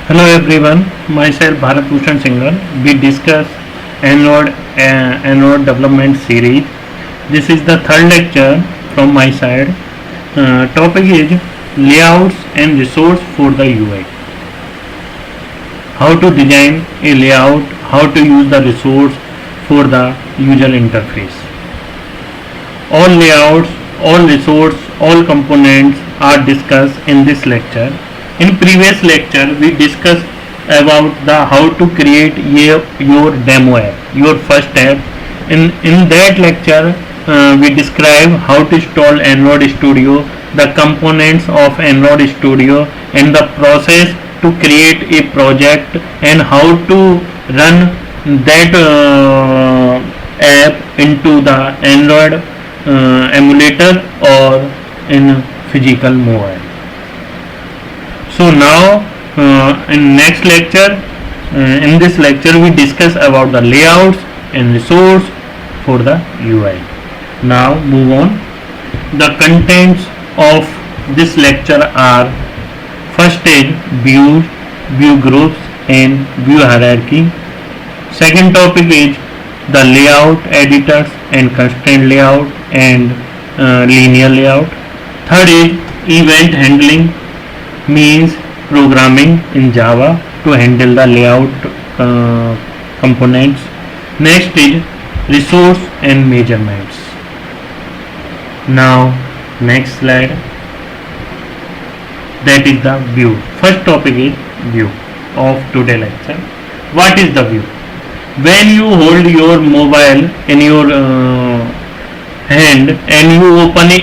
Hello everyone, myself Bharat Bhushan Singhal. We discuss Android development series. This is the third lecture from my side. Topic is layouts and resource for the UI. How to design a layout, how to use the resource for the user interface. All layouts, all resource, all components are discussed in this lecture. In previous lecture we discussed about the how to create your demo app, your first app. In that lecture we describe how to install Android Studio, the components of Android Studio, and the process to create a project, and how to run that app into the Android emulator or in physical mobile. So now in next lecture, in this lecture we discuss about the layouts and resource for the UI. Now move on. The contents of this lecture are: first is views, view groups and view hierarchy. Second topic is the layout editors and constraint layout and linear layout. Third is event handling, means programming in Java to handle the layout components. Next is resource and measurements. Now next slide, that is the view. First topic is view of today lecture. What is the view? When you hold your mobile in your hand and you open a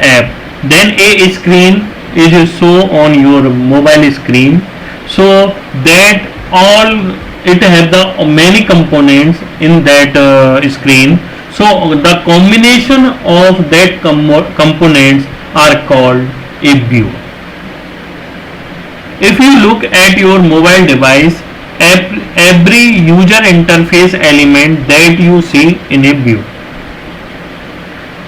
app, then a screen is shown on your mobile screen. So that all it have the many components in that screen. So the combination of that components are called a view. If you look at your mobile device, every user interface element that you see in a view.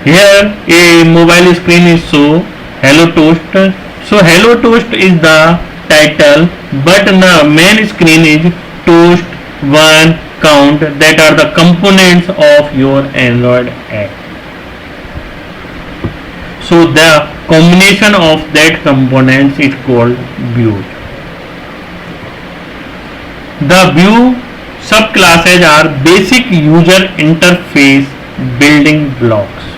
Here a mobile screen is show Hello Toast. So Hello Toast is the title, but the main screen is Toast, One, Count, that are the components of your Android app. So the combination of that components is called view. The view subclasses are basic user interface building blocks.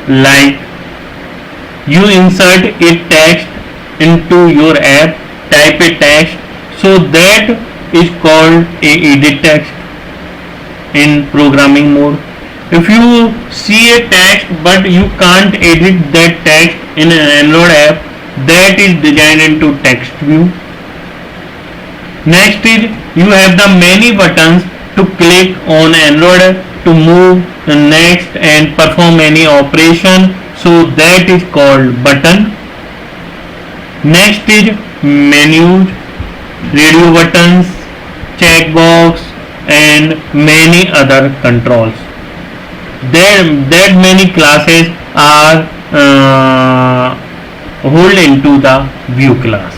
Like you insert a text into your app, type a text, so that is called a edit text in programming mode. If you see a text but you can't edit that text in an Android app, that is designed into text view. Next is you have the many buttons to click on Android to move next and perform any operation, so that is called button. Next is menus, radio buttons, checkbox and many other controls. That many classes are hold into the view class.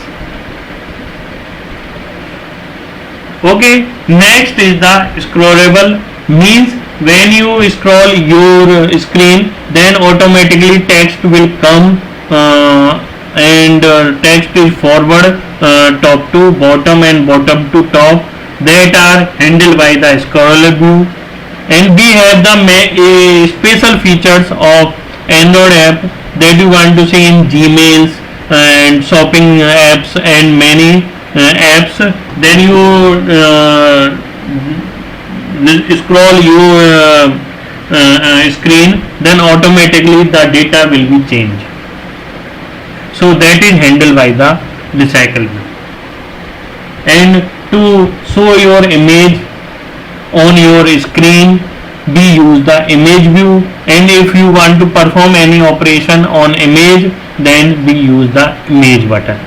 Okay, next is the scrollable, means when you scroll your screen, then automatically text will come and text is forward, top to bottom and bottom to top, that are handled by the scrollable view. And we have the special features of Android app that you want to see in Gmails and shopping apps and many apps. Then you scroll your screen, then automatically the data will be changed. So that is handled by the recycle view. And to show your image on your screen, we use the image view, and if you want to perform any operation on image, then we use the image button.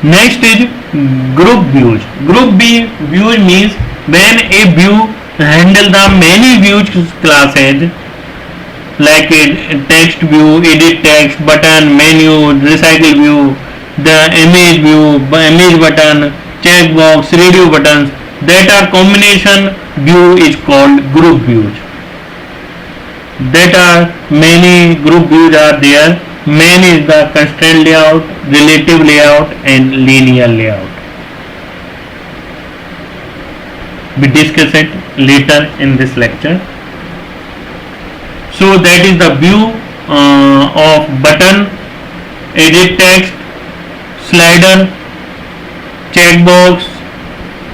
Next is group views. Group views means when a view handle the many views classes like a text view, edit text, button, menu, recycle view, the image view, image button, checkbox, radio buttons, that are combination view is called group views. That are many group views are there. Main is the constraint layout, relative layout and linear layout. We discuss it later in this lecture. So that is the view of button, edit text, slider, checkbox,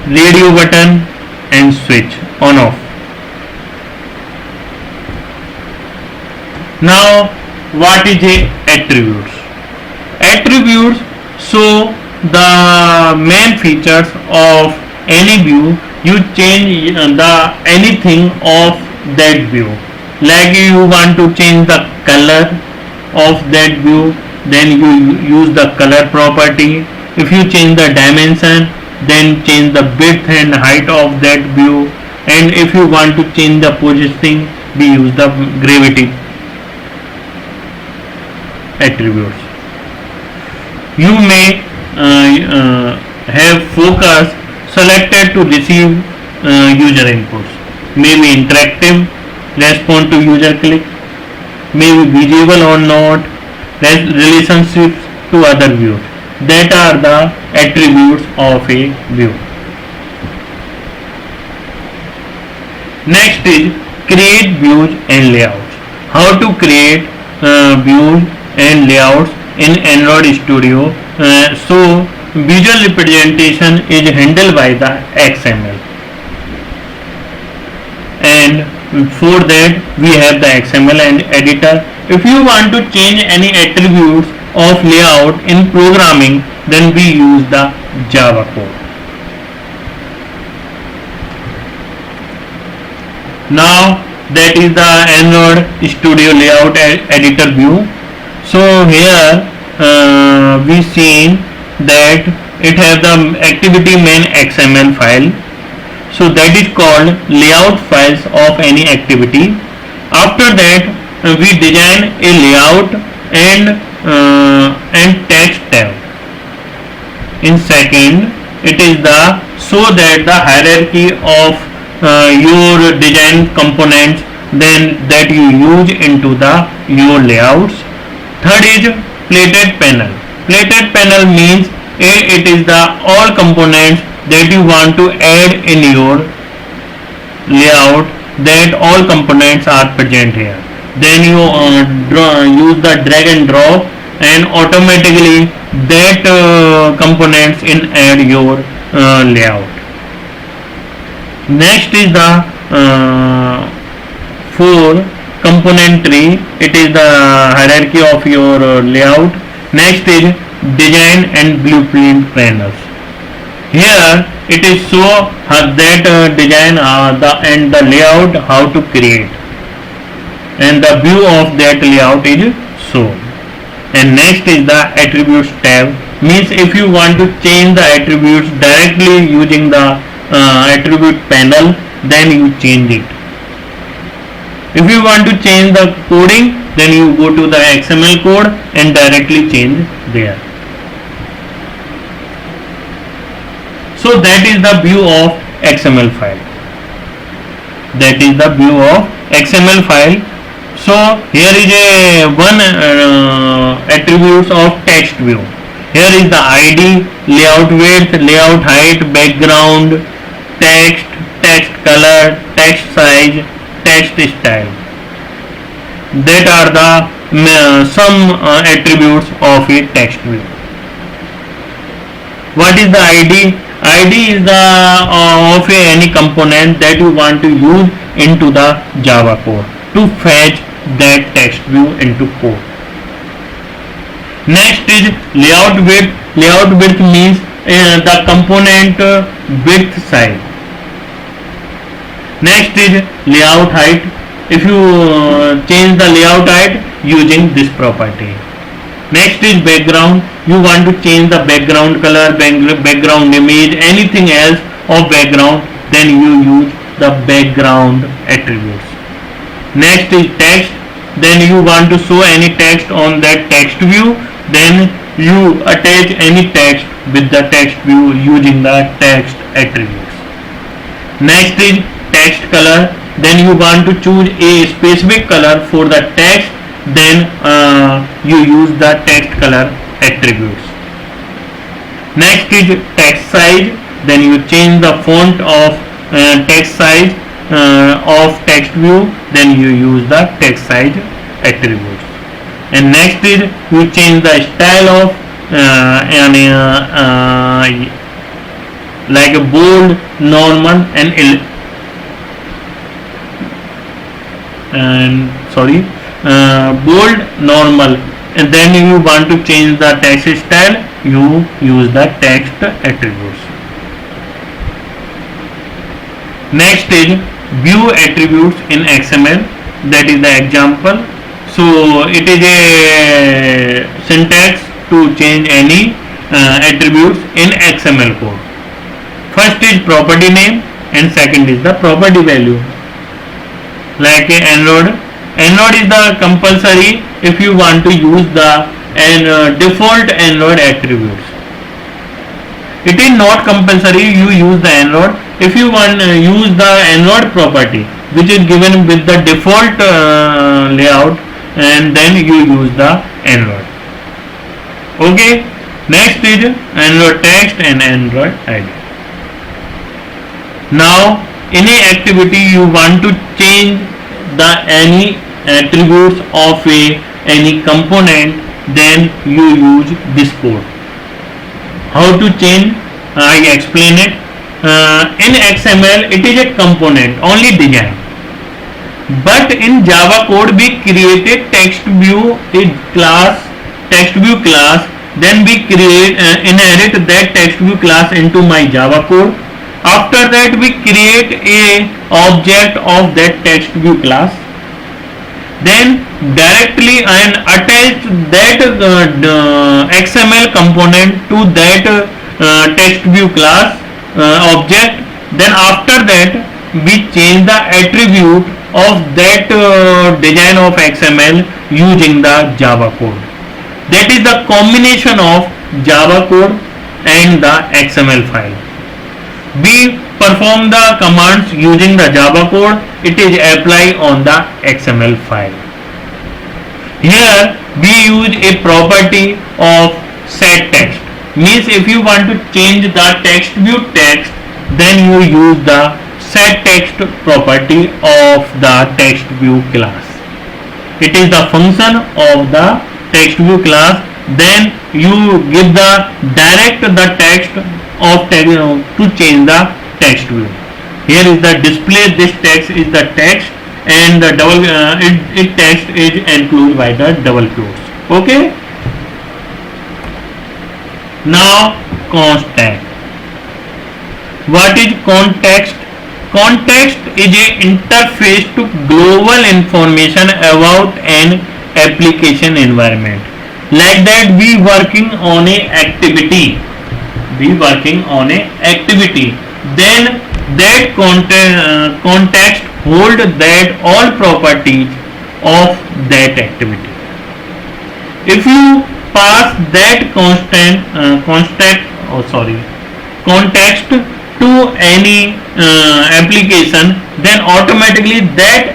radio button and switch on off. Now what is a attributes? Attributes show the main features of any view. You change the anything of that view, like you want to change the color of that view, then you use the color property. If you change the dimension, then change the width and height of that view, and if you want to change the positioning, we use the gravity attributes. You may have focus selected to receive user inputs, may be interactive, respond to user click, may be visible or not, relationships to other views. That are the attributes of a view. Next is create views and layouts. How to create views and layouts in Android Studio. So visual representation is handled by the XML, and for that we have the XML and editor. If you want to change any attributes of layout in programming, then we use the Java code. Now that is the Android Studio layout editor view. So here we seen that it has the activity main XML file. So that is called layout files of any activity. After that we design a layout and text tab. In second, it is the so that the hierarchy of your design components then that you use into the your layouts. Third is plated panel. Plated panel means it is the all components that you want to add in your layout, that all components are present here. Then you use the drag and drop, and automatically that components in add your layout. Next is the 4 component tree. It is the hierarchy of your layout. Next is design and blueprint panels. Here it is show that design and the layout how to create, and the view of that layout is shown. And next is the attributes tab, means if you want to change the attributes directly using the attribute panel, then you change it. If you want to change the coding, then you go to the XML code and directly change there. So that is the view of XML file. That is the view of XML file. So here is a one attributes of text view. Here is the ID, layout width, layout height, background, text, text color, text size, text style. That are the some attributes of a text view. What is the ID? ID is the of any component that you want to use into the Java code to fetch that text view into code. Next is layout width. Layout width means the component width size. Next is layout height. If you change the layout height using this property. Next is background. You want to change the background color, background image, anything else of background, then you use the background attributes. Next is text. then you want to show any text on that text view, then you attach any text with the text view using the text attributes. Next is text color. Then you want to choose a specific color for the text, then you use the text color attributes. Next is text size. Then you change the font of text size of text view, then you use the text size attributes. And next is you change the style of like a bold, normal bold, normal, and then you want to change the text style, you use the text attributes. Next is view attributes in XML, that is the example. So it is a syntax to change any attributes in XML code. First is property name and second is the property value. Like Android is the compulsory if you want to use the default Android attributes. It is not compulsory you use the Android. If you want to use the Android property which is given with the default layout, and then you use the Android. Okay, next is Android text and Android ID. Now any activity you want to change the any attributes of any component, then you use this code. How to change? I explain it. In XML it is a component, only design. But in Java code we created text view class, then we inherit that text view class into my Java code. After that we create a object of that text view class, then directly and attach that XML component to that text view class object. Then after that we change the attribute of that design of XML using the Java code. That is the combination of Java code and the XML file. We perform the commands using the Java code, it is applied on the XML file. Here we use a property of set text. Means if you want to change the text view text, then you use the set text property of the text view class. It is the function of the text view class. Then you give the direct the text of text to change the text view. Here is the display. This text is the text, and the double it text is enclosed by the double quotes. Okay. Now context. What is context? Context is a interface to global information about an application environment. Like that we working on a activity. Then that context hold that all properties of that activity. If you pass that context to any application, then automatically that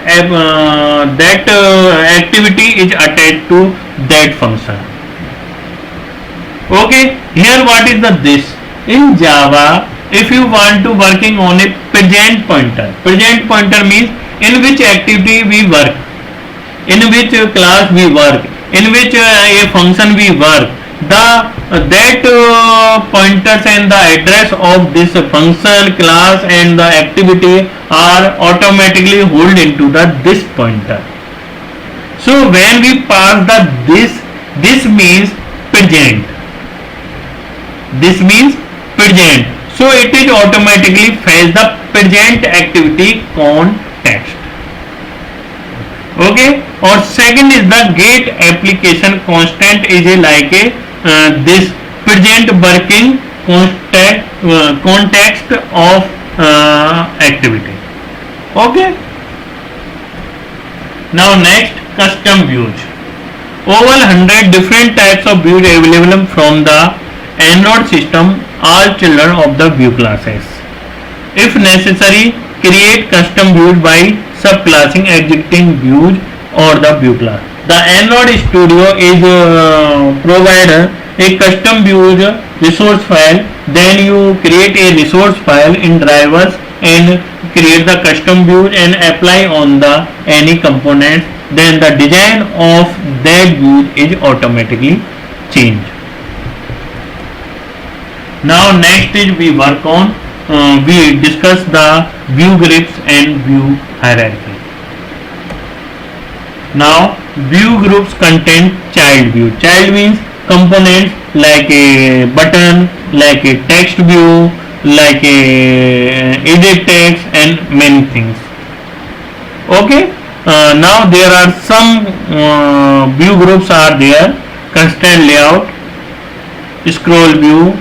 activity is attached to that function. Okay, here what is the this? In Java, if you want to working on a present pointer means in which activity we work, in which class we work, in which a function we work, that pointers and the address of this function, class and the activity are automatically hold into the this pointer. So when we pass the this means present. This means present. So it is automatically fetch the present activity context. Okay. Or second is the get application constant is like a this present working context of activity. Okay. Now next custom views. Over 100 different types of views available from the Android system, all children of the view classes. If necessary, create custom views by subclassing existing views or the view class. The Android Studio is provide a custom views resource file. Then you create a resource file in drivers and create the custom views and apply on the any components. Then the design of that view is automatically changed. Now next is we work on we discuss the view groups and view hierarchy. Now view groups contain child view. Child means components like a button, like a text view, like a edit text and many things. Okay. Now there are some view groups are there: constraint layout, scroll view,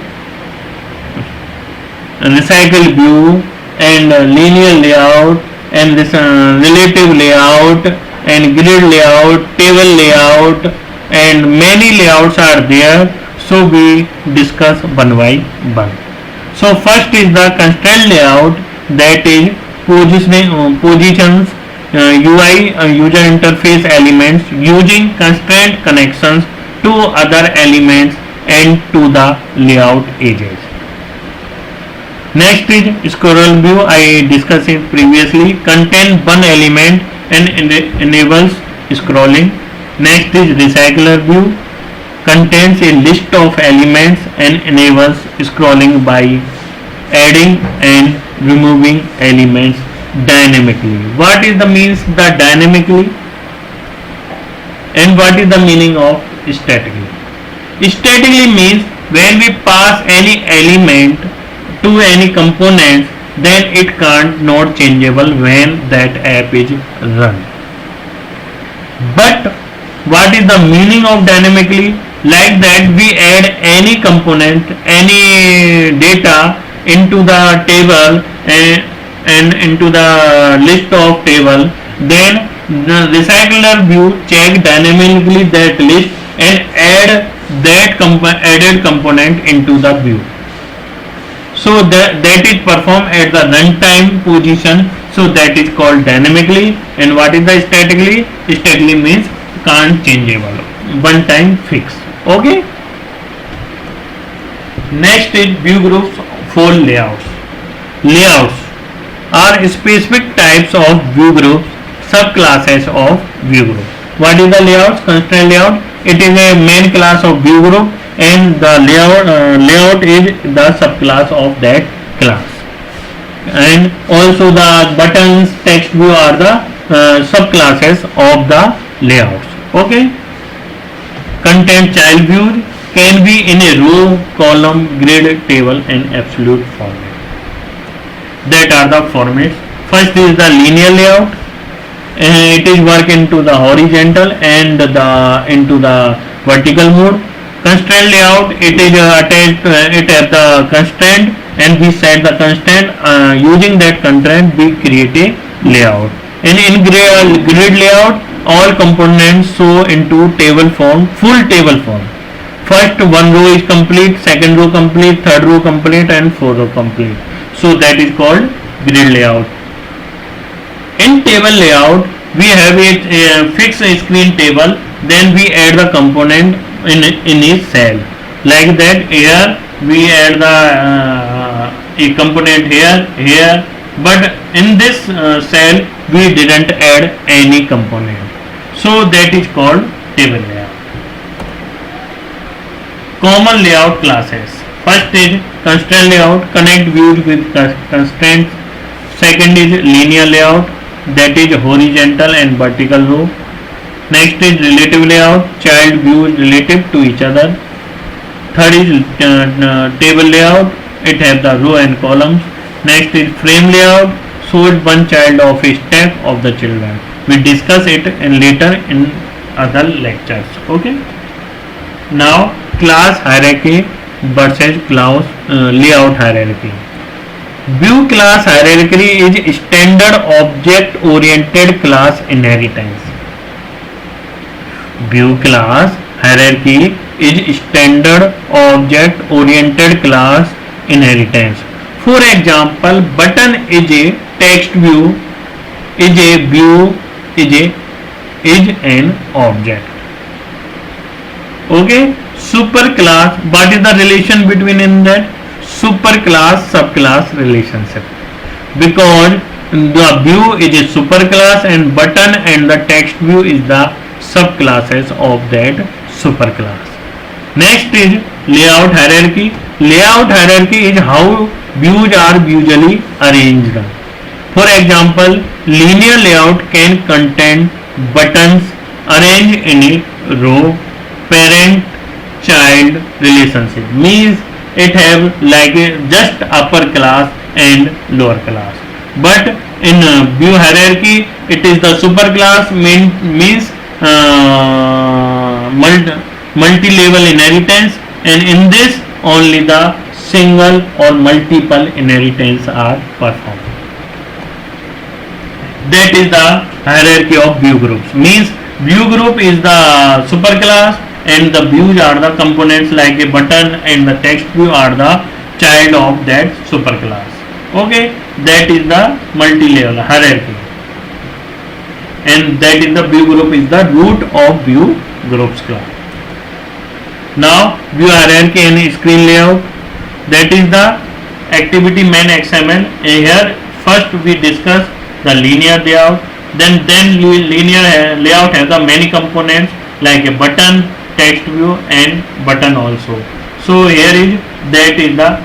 recycle view, and linear layout, and this relative layout, and grid layout, table layout, and many layouts are there. So we discuss one by one. So first is the constraint layout, that is positions, UI user interface elements using constraint connections to other elements and to the layout edges. Next is scroll view. I discussed it previously. Contain one element and enables scrolling. Next is recycler view. Contains a list of elements and enables scrolling by adding and removing elements dynamically. What is the means the dynamically, and what is the meaning of statically? Statically means when we pass any element to any component, then it can't not changeable when that app is run. But what is the meaning of dynamically? Like that we add any component, any data into the table and into the list of table, then the recycler view check dynamically that list and add that added component into the view. So that is performed at the runtime position. So that is called dynamically. And what is the statically? Statically means can't changeable, one time fix. Okay. Next is view groups for layouts. Layouts are specific types of view groups, subclasses of view group. What is the layouts? Constraint layout. It is a main class of view group, and the layout is the subclass of that class. And also the buttons, text view are the subclasses of the layouts. Okay. Content child view can be in a row, column, grid, table, and absolute format. That are the formats. First is the linear layout. It is work into the horizontal and into the vertical mode. Constraint layout, it is attached. It has the constraint, and we set the constraint. Using that constraint, we create a layout. And in grid layout, all components show into table form, full table form. First one row is complete, second row complete, third row complete, and fourth row complete. So that is called grid layout. In table layout, we have a fixed screen table. Then we add the component in a cell. Like that, here we add the a component here. But in this cell, we didn't add any component. So that is called table layout. Common layout classes. First is constraint layout, connect views with constraints. Second is linear layout, that is horizontal and vertical row. Next is relative layout, child views relative to each other. Third is table layout, it has the row and columns. Next is frame layout, shows one child of a step of the children. We discuss it later in other lectures. Okay. Now class hierarchy versus class layout hierarchy. View class hierarchy is standard object oriented class inheritance. View class hierarchy is standard object oriented class inheritance. For example, button is a text view, is a view, is an object. Okay, superclass. What is the relation between in that? Superclass subclass relationship. Because the view is a superclass and button and the text view is the subclasses of that superclass. Next is layout hierarchy. Layout hierarchy is how views are usually arranged. For example, linear layout can contain buttons arranged in a row. Parent child relationship means it have like just upper class and lower class, but in view hierarchy it is the super class means multi-level inheritance, and in this only the single or multiple inheritance are performed. That is the hierarchy of view groups. Means view group is the super class and the views are the components like a button and the text view are the child of that superclass. Okay, that is the multi-level hierarchy, and that is the view group is the root of view groups class. Now view hierarchy and screen layout, that is the activity main XML. Here first we discuss the linear layout, then linear layout has the many components like a button, text view and button also. So here is that is the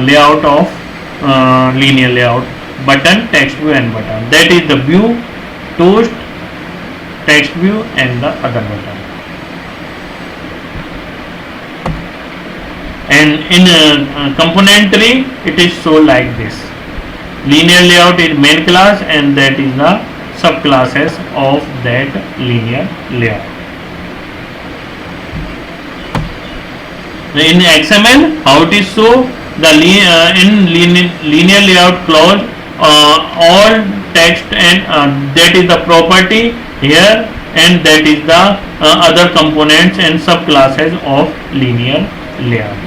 layout of linear layout, button, text view and button. That is the view, toast, text view and the other button. And in component tree it is so like this. Linear layout is main class and that is the subclasses of that linear layout. In XML, how it is so? The in linear layout clause, all text and that is the property here, and that is the other components and subclasses of linear layout.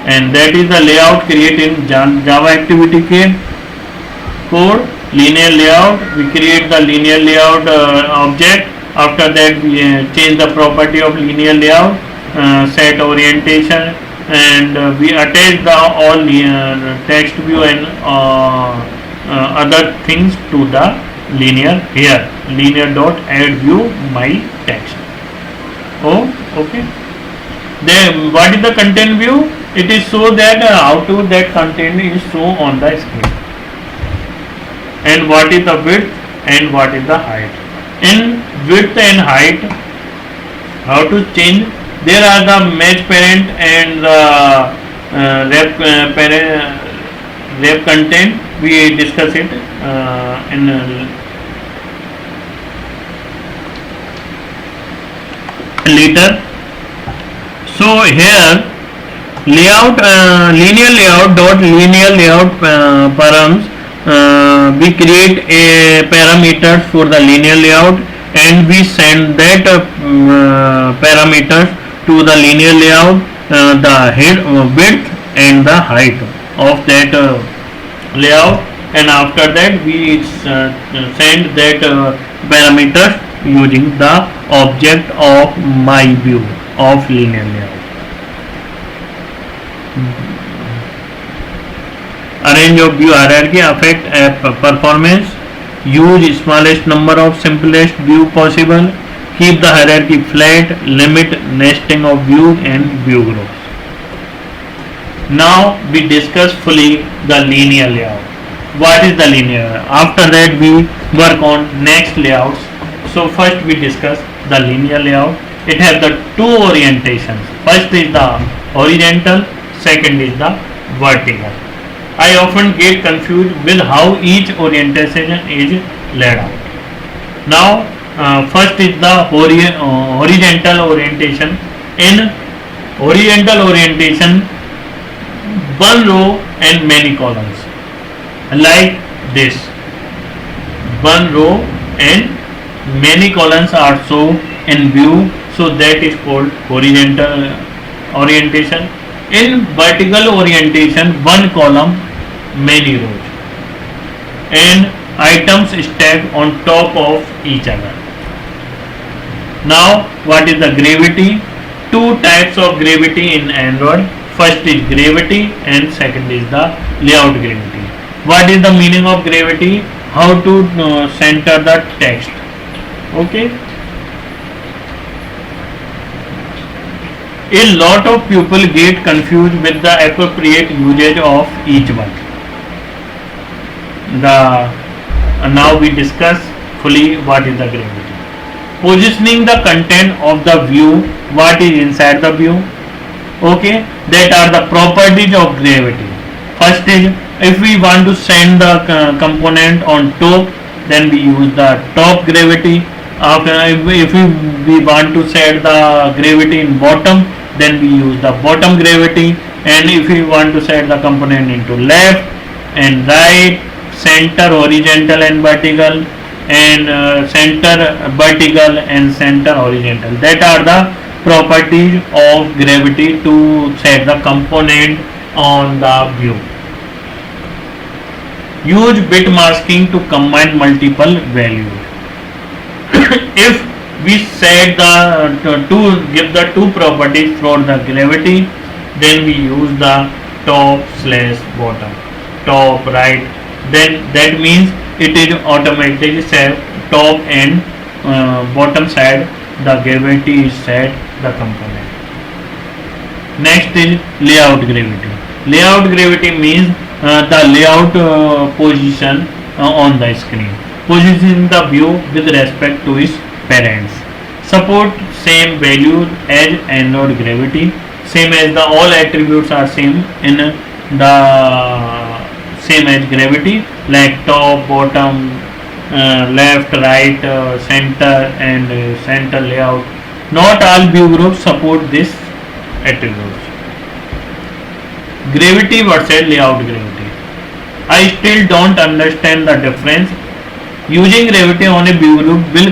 And that is the layout created in Java activity code. Linear layout, we create the linear layout object. After that we change the property of linear layout, set orientation, and we attach the all text view and other things to the linear here. Linear dot add view my text. Oh, okay. Then what is the content view? It is so that how to that content is shown on the screen, and what is the width and what is the height. In width and height, how to change? There are the match parent and the ref content. We discuss it in later. So here layout linear layout dot linear layout params. We create a parameters for the linear layout and we send that parameters to the linear layout, the head width and the height of that layout, and after that we send that parameters using the object of my view of linear layout. Arrange of view hierarchy affect app performance. Use smallest number of simplest view possible. Keep the hierarchy flat. Limit nesting of views and view groups. Now we discuss fully the linear layout. What is the linear? After that we work on next layouts. So first we discuss the linear layout. It has the two orientations. First is the horizontal. Second is the vertical. I often get confused with how each orientation is laid out. Now, first is the horizontal orientation. In horizontal orientation, one row and many columns, like this. One row and many columns are shown in view, so that is called horizontal orientation. In vertical orientation, one column, many rows, and items stacked on top of each other. Now, what is the gravity? Two types of gravity in Android. First is gravity and second is the layout gravity. What is the meaning of gravity? How to center the text. Okay. A lot of people get confused with the appropriate usage of each one. Now we discuss fully what is the gravity. Positioning the content of the view, what is inside the view. Okay, that are the properties of gravity. First is, if we want to send the component on top, then we use the top gravity. If we want to set the gravity in bottom, then we use the bottom gravity. And if we want to set the component into left and right, center, horizontal and vertical, and center vertical and center horizontal, that are the properties of gravity to set the component on the view. Use bit masking to combine multiple values. If we set to give the two properties for the gravity, then we use the top slash bottom, top right, then that means it is automatically set top and bottom side the gravity is set the component. Next is layout gravity. Layout gravity means the layout position on the screen, positioning the view with respect to its parents. Support same values as Android gravity, same as the all attributes are same in the same as gravity, like top, bottom, left, right, center and center layout. Not all view groups support this attributes. Gravity versus layout gravity. I still don't understand the difference. Using gravity on a view group will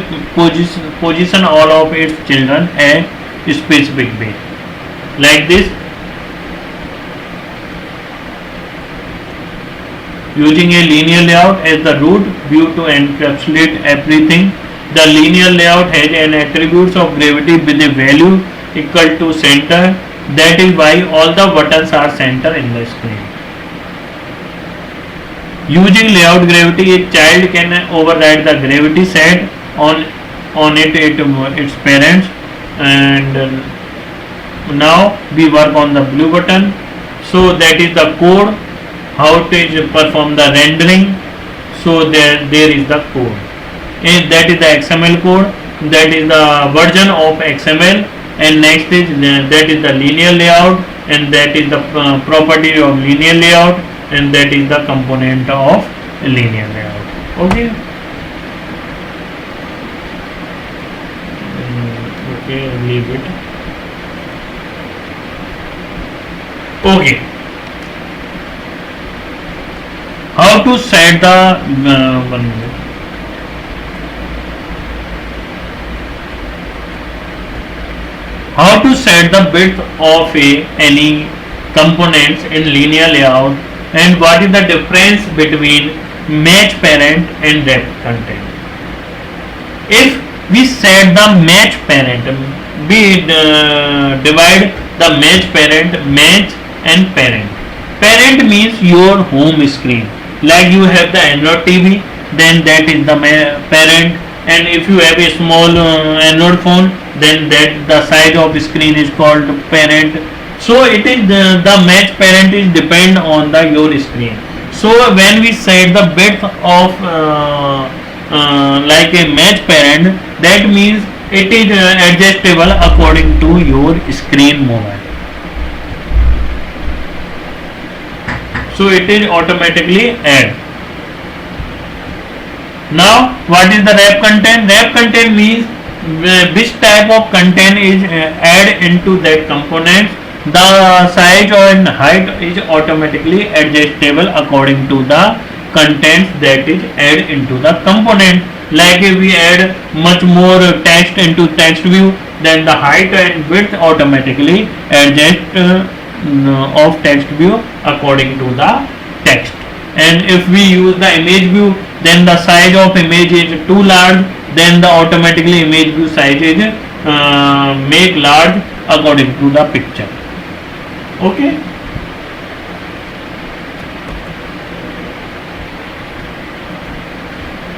position all of its children a specific way. Like this. Using a linear layout as the root view to encapsulate everything, the linear layout has an attributes of gravity with a value equal to center. That is why all the buttons are center in the screen. Using layout gravity, a child can override the gravity set on its parents. And now we work on the blue button. So that is the code, how to perform the rendering. So there is the code, and that is the XML code, that is the version of XML. And next is that is the linear layout, and that is the property of linear layout, and that is the component of linear layout. Okay. Okay, leave it. Okay. How to set the one minute. How to set the width of any components in linear layout, and what is the difference between match parent and wrap content. If we set the match parent, we divide the match parent, match and parent. Parent means your home screen, like you have the Android TV, then that is the parent. And if you have a small Android phone, then that the size of the screen is called parent. So it is the match parent is depend on the your screen. So when we set the width of like a match parent, that means it is adjustable according to your screen mobile. So it is automatically add. Now what is the wrap content? Wrap content means which type of content is add into that component. The size and height is automatically adjustable according to the content that is add into the component. Like if we add much more text into text view, then the height and width automatically adjust of text view according to the text. And if we use the image view, then the size of image is too large, then the automatically image view size is make large according to the picture. Okay.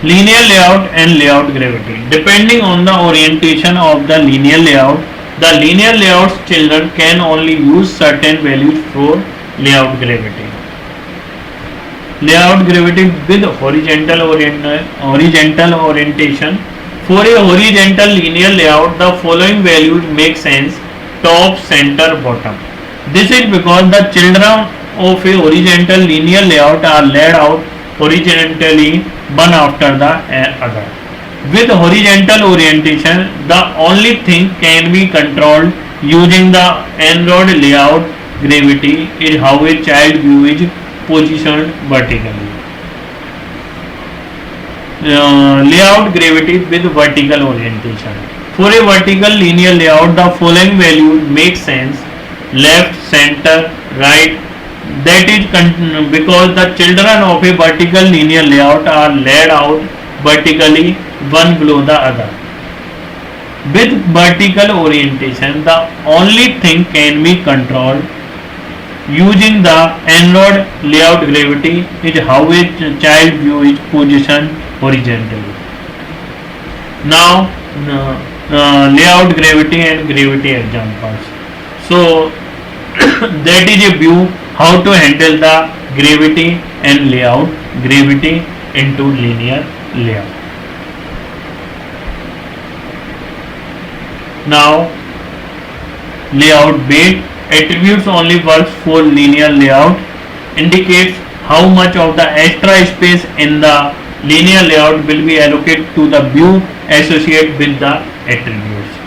Linear layout and layout gravity. Depending on the orientation of the linear layout, the linear layouts children can only use certain values for layout gravity. Layout gravity with horizontal orientation. For a horizontal linear layout, the following values make sense: top, center, bottom. This is because the children of a horizontal linear layout are laid out horizontally one after the other. With horizontal orientation, the only thing can be controlled using the en-rod layout gravity is how a child view is positioned vertically. Layout gravity with vertical orientation. For a vertical linear layout, the following values make sense: left, center, right. That is because the children of a vertical linear layout are laid out vertically one below the other. With vertical orientation, the only thing can be controlled using the en-rod layout gravity is how a child view is positioned horizontally. Now, layout gravity and gravity examples. So, that is a view how to handle the gravity and layout gravity into linear layout. Now, layout weight attributes only works for linear layout, indicates how much of the extra space in the linear layout will be allocated to the view associated with the attributes.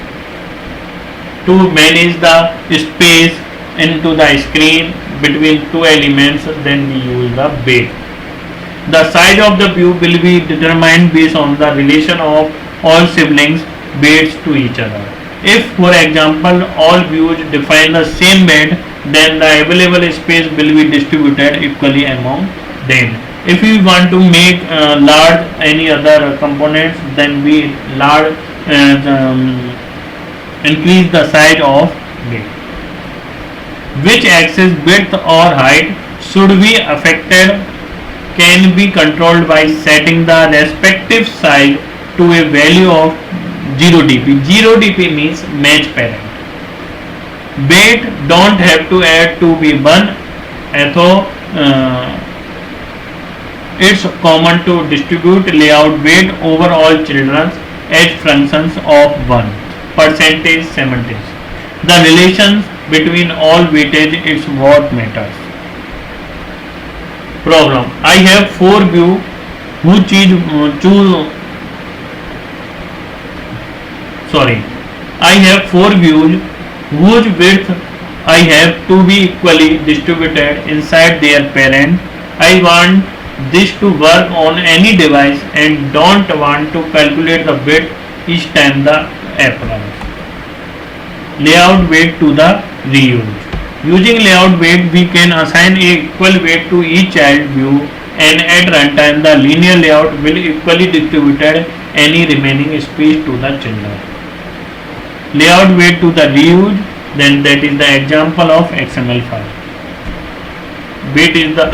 To manage the space into the screen between two elements, then we use the weight. The size of the view will be determined based on the relation of all siblings' weights to each other. If, for example, all views define the same weight, then the available space will be distributed equally among them. If we want to make large any other components, then we large increase the size of weight. Which axis, width or height should be affected can be controlled by setting the respective size to a value of 0 dp. 0 dp means match parent. Weight don't have to add to be 1, although it's common to distribute layout weight over all children as functions of 1, percentage, percentage. The relations between all weightage is what matters. Problem: I have 4 views I have 4 views whose width I have to be equally distributed inside their parent. I want this to work on any device and don't want to calculate the width each time the applies. Layout weight to the reuse. Using layout weight, we can assign a equal weight to each child view, and at runtime the linear layout will equally distribute any remaining space to the children. Layout weight to the reuse, then that is the example of XML file. Weight is the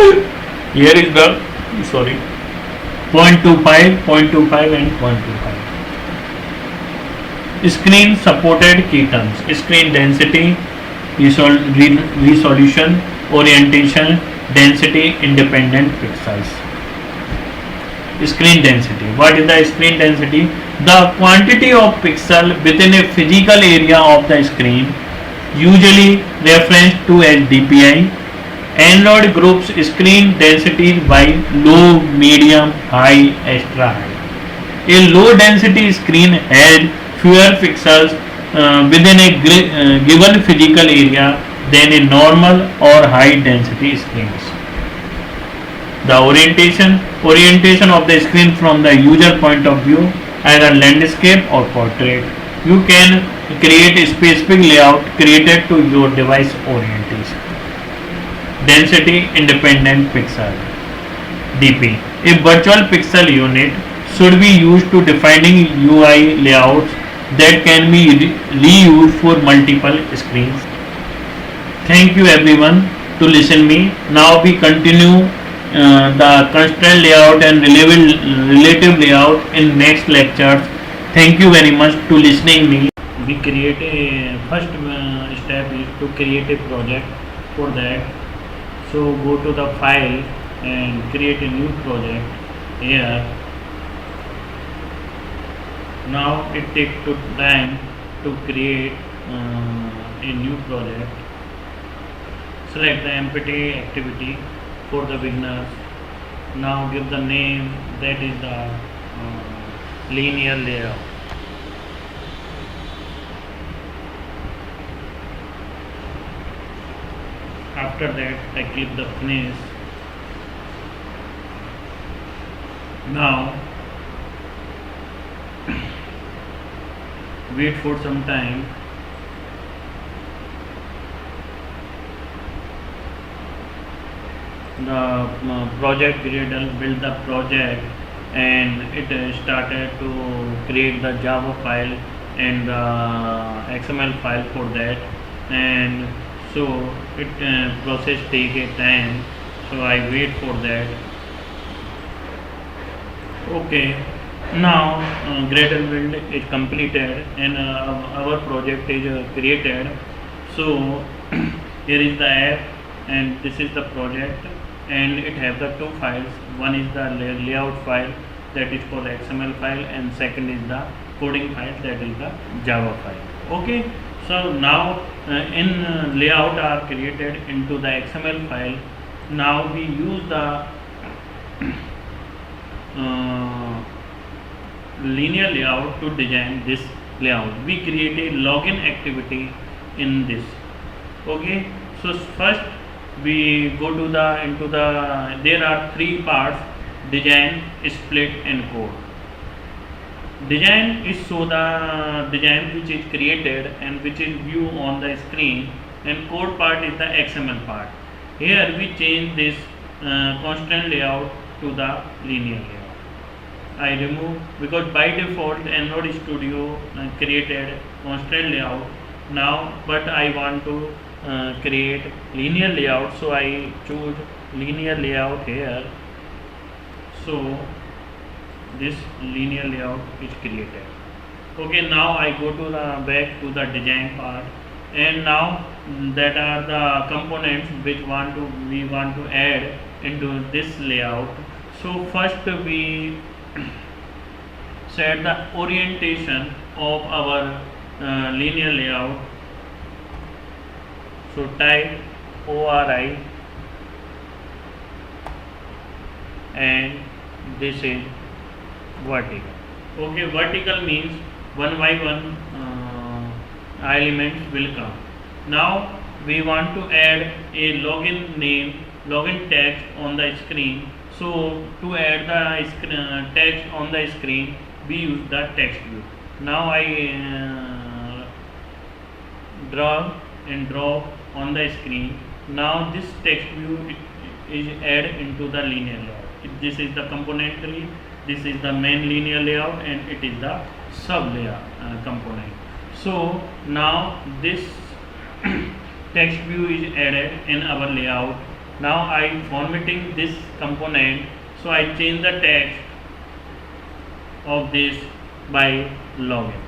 here is the 0.25, 0.25 and 0.25. Screen supported key terms: screen density, resolution, orientation, density, independent pixels. Screen density. What is the screen density? The quantity of pixel within a physical area of the screen, usually referenced to as DPI. En-rod groups screen densities by low, medium, high, extra high. A low density screen has fewer pixels within a given physical area than a normal or high density screens. The orientation of the screen from the user point of view, either landscape or portrait. You can create a specific layout created to your device orientation. Density independent pixel (DP). A virtual pixel unit should be used to defining UI layouts that can be reused for multiple screens. Thank you everyone to listen me. Now we continue the constraint layout and relative layout in next lectures. Thank you very much to listening me. We create a first step is to create a project. For that, so go to the file and create a new project here. Now it takes time to create a new project. Select the empty activity for the beginners. Now give the name, that is the linear layout. After that I click the finish. Now wait for some time. The project creator build the project and it started to create the Java file and the XML file for that, and so it process take a time, so I wait for that. Okay, now Gradle build is completed and our project is created. So here is the app and this is the project, and it has the two files. One is the layout file, that is called XML file, and second is the coding file, that is the Java file. Okay, so now in layout are created into the XML file. Now we use the linear layout to design this layout. We create a login activity in this. Okay, so first we go to the into the, there are three parts: design, split and code. Design is so the design which is created and which is view on the screen, and code part is the XML part. Here we change this constant layout to the linear layout. I remove, because by default Android Studio created constant layout now, but I want to create linear layout, so I choose linear layout here. So this linear layout is created. Okay, now I go to the back to the design part, and now that are the components which we want to add into this layout. So first we set the orientation of our linear layout. So type ORI and this is vertical. Okay, vertical means one by one elements will come. Now we want to add a login name, login text on the screen. So to add the text on the screen, we use the text view. Now I drag and drop on the screen. Now this text view is added into the linear layout. This is the component tree, this is the main linear layout, and it is the sub layer component. So now this text view is added in our layout. Now I am formatting this component, so I change the text of this by login.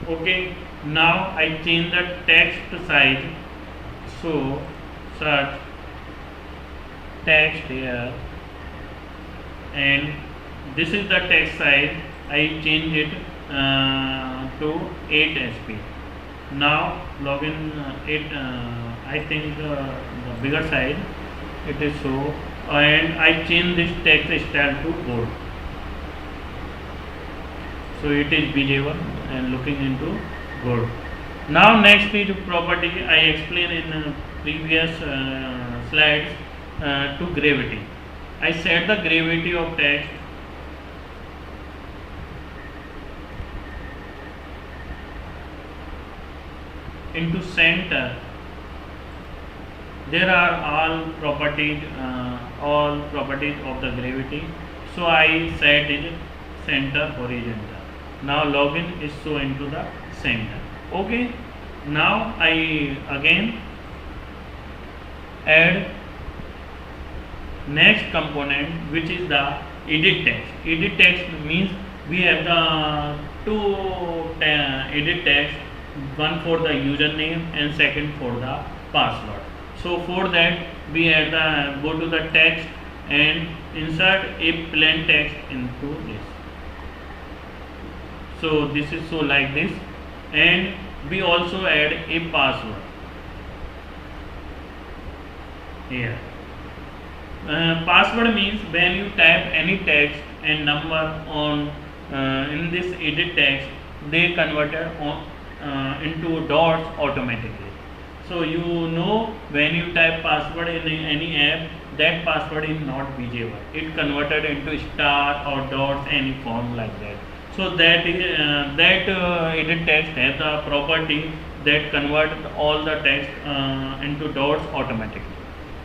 Okay, now I change the text size, so search text here, and this is the text size. I change it to 8 sp. Now login 8, I think the bigger size it is so, and I change this text style to bold, so it is visible and looking into good. Now next is property. I explain in previous slides to gravity. I set the gravity of text into center. There are all properties of the gravity. So I set it center horizontal. Now login is so into the center. Okay. Now I again add next component, which is the edit text. Edit text means we have the two edit text, one for the username and second for the password. So for that we have the go to the text and insert a plain text into this. So this is so like this, and we also add a password here. Password means when you type any text and number on in this edit text, they converted into dots automatically. So you know when you type password in any app, that password is not visible. It converted into star or dots, any form like that. So that is edit text has the property that convert all the text into dots automatically.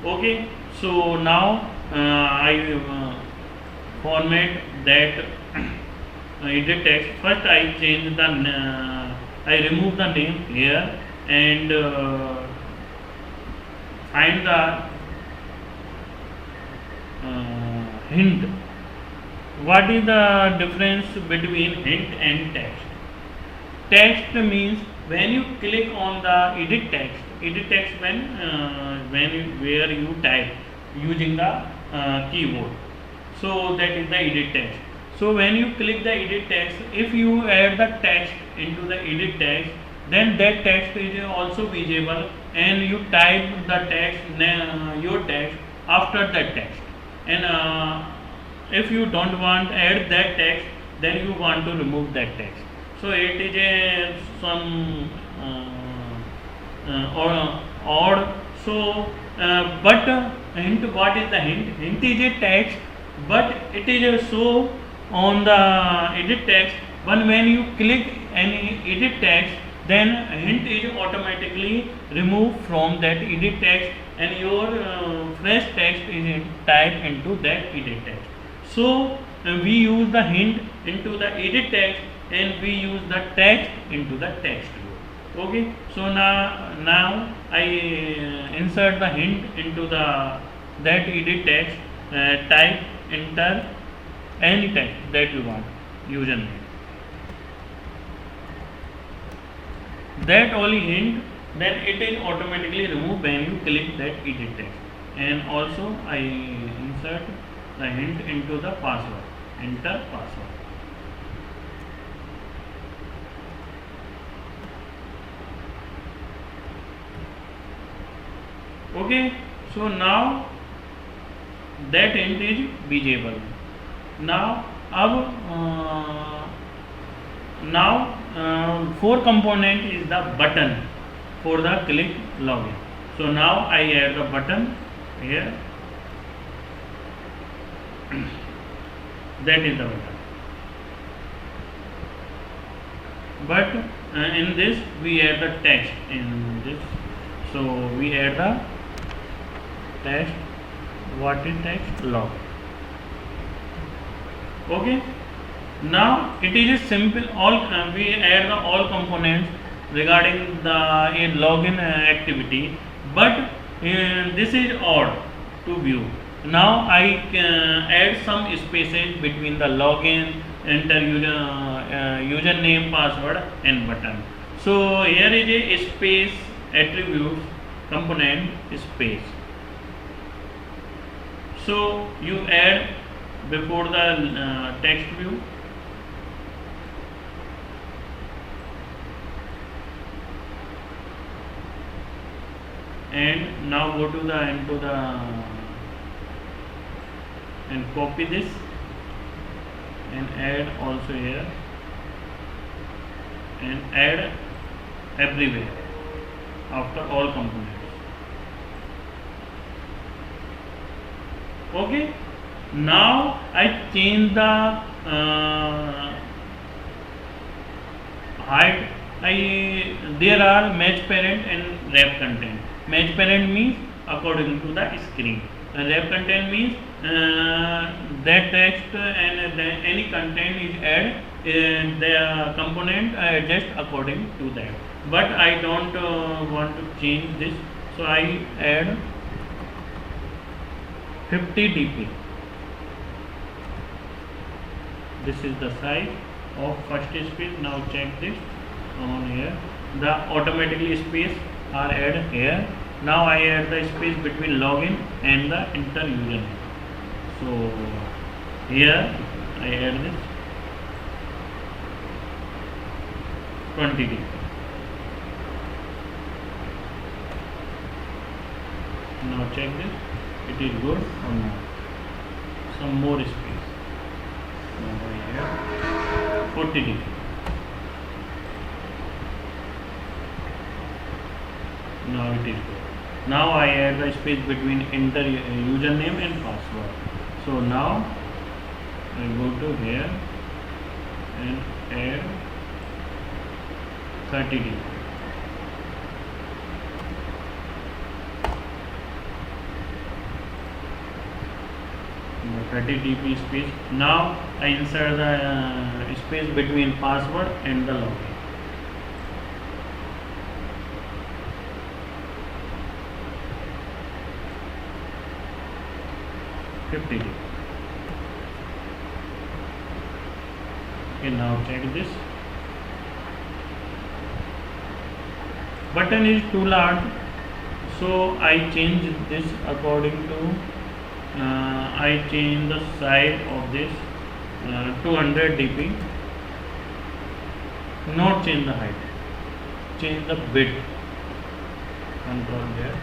Okay. So now I format that edit text. First I change the I remove the name here and find the hint. What is the difference between hint and text? Text means when you click on the edit text when where you type using the keyboard. So that is the edit text. So when you click the edit text, if you add the text into the edit text, then that text is also visible, and you type the text your text after that text. And if you don't want add that text, then you want to remove that text. So it is some odd. So but hint, what is the hint? Hint is a text, but it is so on the edit text. But when you click any edit text, then hint is automatically removed from that edit text, and your fresh text is typed into that edit text. So we use the hint into the edit text, and we use the text into the text view. Okay. So now I insert the hint into the that edit text. Type enter any text that you want, username. That only hint, then it is automatically removed when you click that edit text. And also I insert the hint into the password. Enter password. Okay. So now that hint is visible. Now fourth component is the button for the click login. So now I add the button here. That is the button. But in this we add the text in this. So we add the text. What is text? Log. Okay. Now it is a simple we add the all components regarding the login activity, but this is odd to view. Now I add some spaces between the login, enter username, password, and button. So here is a space attribute component space. So you add before the text view. And now go to the and copy this and add also here and add everywhere after all components. Okay. Now I change the height. There are match parent and wrap content. Match parent means according to the screen. Wrap content means that text and any content is add, the component I adjust according to that. But I don't want to change this, so I add 50 dp. This is the size of first space. Now check this on here. The automatically space are add here. Now I add the space between login and the enter username. So here I add this 20 dp. Now check this. It is good or not? Some more space. Over here 40 dp. Now it is good. Now I add the space between enter username and password. So now I go to here and add 30 dp. Now 30 dp space. Now I insert the space between password and the login. $50. Okay, now check this. Button is too large, so I change this according to I change the size of this 200 dp. Not change the height, change the width. Control there.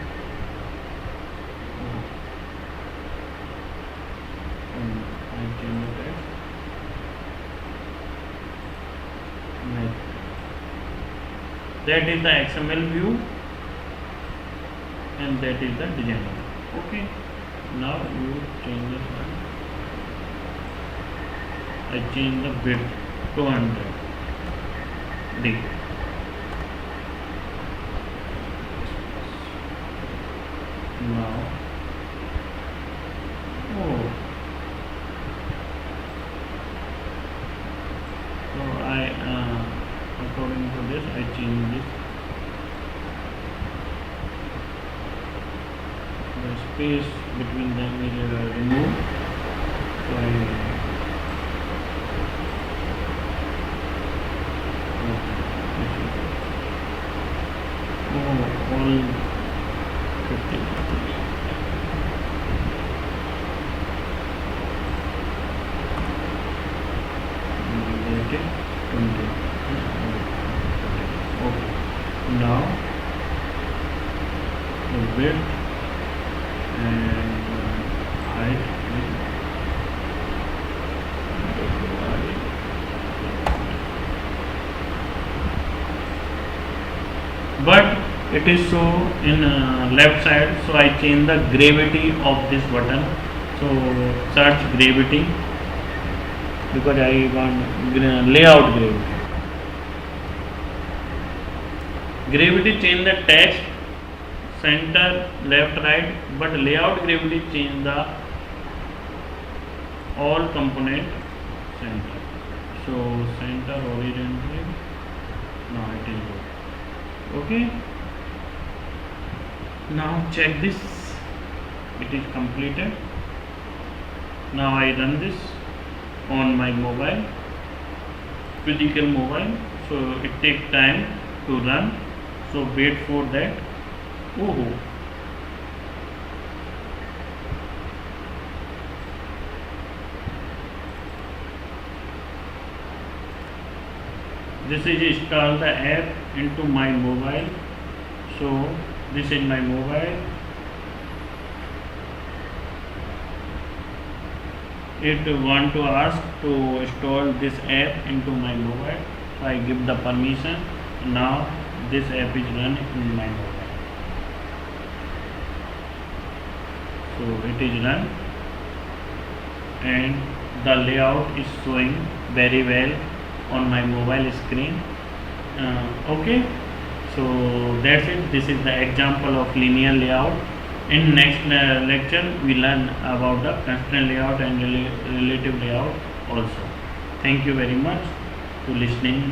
I change it. That is the XML view and that is the design. Okay. Now you change this one. I change the width 200 dp. Now, so I according to this I change this. The space between them is removed. So all 50. Okay, 20. Okay. Now the width and height but it is so in left side, so I change the gravity of this button. So search gravity because I want layout gravity. Gravity change the text center left right, but layout gravity change the all component center. So center horizontally. Now it is good. Okay. Now check this. It is completed. Now I run this on my mobile, physical mobile. So it takes time to run. So wait for that. Oh. This is install the app into my mobile. So this is my mobile. It want to ask to install this app into my mobile. So I give the permission. Now this app is run in my mobile. So it is run. and the layout is showing very well on my mobile screen. Okay, so that's it. This is the example of linear layout. In next lecture we learn about the constraint layout and relative layout also. Thank you very much to listening.